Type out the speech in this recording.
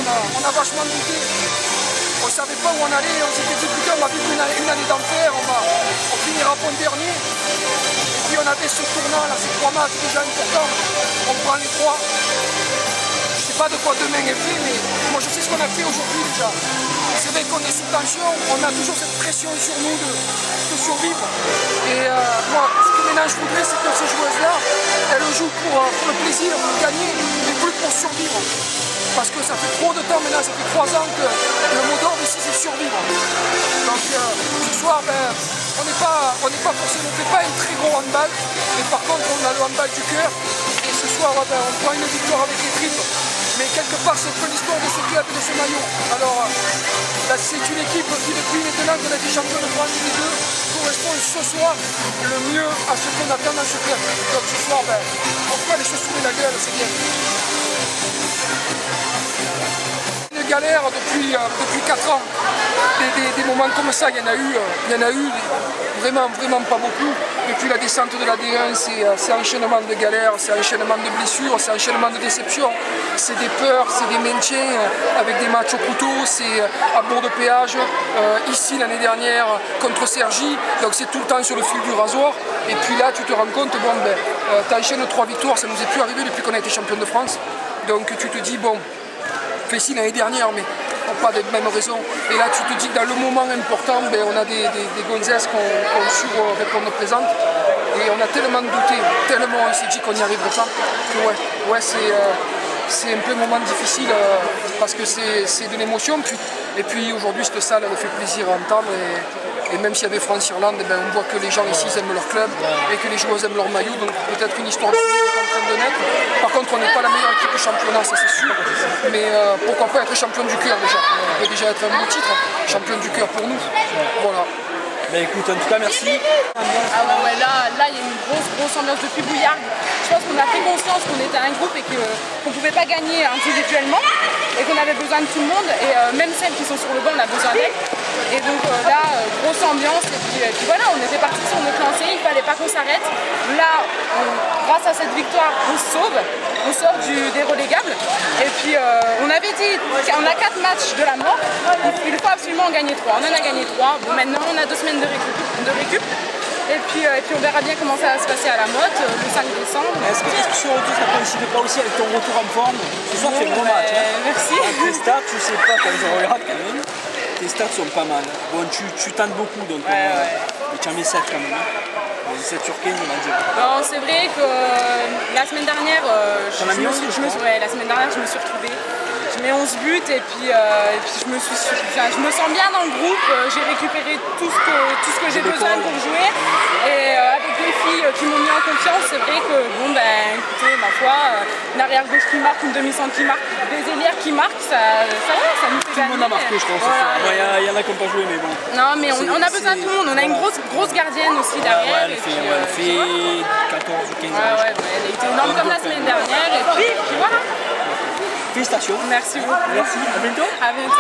on a vachement douté. On ne savait pas où on allait, on s'était dit putain, on va vivre une année d'enfer, on finira bon dernier. Et puis on avait ce tournant là, ces 3 matchs déjà importants, on prend les 3. Je ne sais pas de quoi demain est fait, mais moi je sais ce qu'on a fait aujourd'hui déjà. C'est vrai qu'on est sous tension, on a toujours cette pression sur nous de survivre. Et moi, ce que maintenant je voudrais, c'est que ces joueuses-là, elles jouent pour le plaisir, pour gagner, mais plus pour survivre. Parce que ça fait trop de temps maintenant, ça fait 3 ans que le mot d'ordre ici c'est survivre. Donc ce soir, on n'est pas forcément, on ne fait pas un très gros handball, mais par contre on a le handball du cœur. Et ce soir, on prend une victoire avec les tripes. Mais quelque part, c'est un peu l'histoire de ce club et de ce maillot. Alors, c'est une équipe qui, depuis maintenant qu'on a été champion de France les deux, correspond ce soir le mieux à ce qu'on attend dans ce club. Donc ce soir, on fera les choses sous la gueule, c'est bien. Une galère depuis 4 ans. Des moments comme ça, il y en a eu vraiment pas beaucoup. Depuis la descente de la D1, c'est enchaînement de galères, c'est enchaînement de blessures, c'est enchaînement de déceptions. C'est des peurs, c'est des maintiens avec des matchs au couteau, c'est à bord de péage. Ici l'année dernière contre Cergy, donc c'est tout le temps sur le fil du rasoir. Et puis là tu te rends compte, t'enchaînes 3 victoires, ça nous est plus arrivé depuis qu'on a été champion de France. Donc tu te dis fait si l'année dernière, mais pas des mêmes raisons. Et là, tu te dis que dans le moment important, on a des gonzesses qu'on su répondre présentes. Et on a tellement douté, tellement on s'est dit qu'on n'y arriverait pas, que c'est un peu un moment difficile parce que c'est de l'émotion. Et puis aujourd'hui, cette salle, elle fait plaisir à entendre. Et même s'il y avait France-Irlande, on voit que les gens ici aiment leur club et que les joueurs aiment leur maillot. Donc peut-être qu'une histoire d'amour est en train de naître. Par contre, on n'est pas la meilleure équipe du championnat, ça c'est sûr. Mais pourquoi pas être champion du cœur déjà. On peut déjà être un beau titre, champion du cœur pour nous. Voilà. Écoute, en tout cas, merci. Là, il y a une grosse ambiance depuis Bouillard. Je pense qu'on a pris conscience qu'on était un groupe et qu'on ne pouvait pas gagner individuellement et qu'on avait besoin de tout le monde. Et même celles qui sont sur le banc, on a besoin d'elles. Et donc là, grosse ambiance. Et puis voilà, on était parti sur notre lancée, il ne fallait pas qu'on s'arrête. Là, grâce à cette victoire, on se sauve. On sort des relégables. Et puis on avait dit qu'on a 4 matchs de la mort. Il faut absolument en gagner 3. On en a gagné 3. Bon, maintenant, on a 2 semaines de récup. Et puis on verra bien comment ça va se passer à la motte le 5 décembre. Est-ce que ce retour, ça ne coïncide pas aussi avec ton retour en forme? Ce soir, tu fais un bon match. Merci. Tes stats, je ne sais pas quand je regarde quand même. Tes stats sont pas mal. Bon, tu tentes beaucoup, donc mais tu en mets 7 quand même. 7 sur 15, on va dire. Bon, c'est vrai que la semaine dernière, la semaine dernière, je me suis retrouvée. Je mets 11 buts et puis je me sens bien dans le groupe. J'ai récupéré tout ce que j'ai besoin pour jouer. Et avec les filles qui m'ont mis en confiance, c'est vrai que écoutez, ma foi, une arrière gauche qui marque, une demi-centre qui marque, des ailières qui marquent, ça nous fait gagner. Tout le monde a marqué, je pense. Il y en a qui n'ont pas joué, mais bon. Non, mais on a besoin de tout le monde. On a une grosse gardienne aussi derrière. Elle fait 14 ou 15 ans. Elle a été énorme comme la semaine dernière. Et puis voilà. Félicitations. Merci beaucoup. Merci. À bientôt. À bientôt.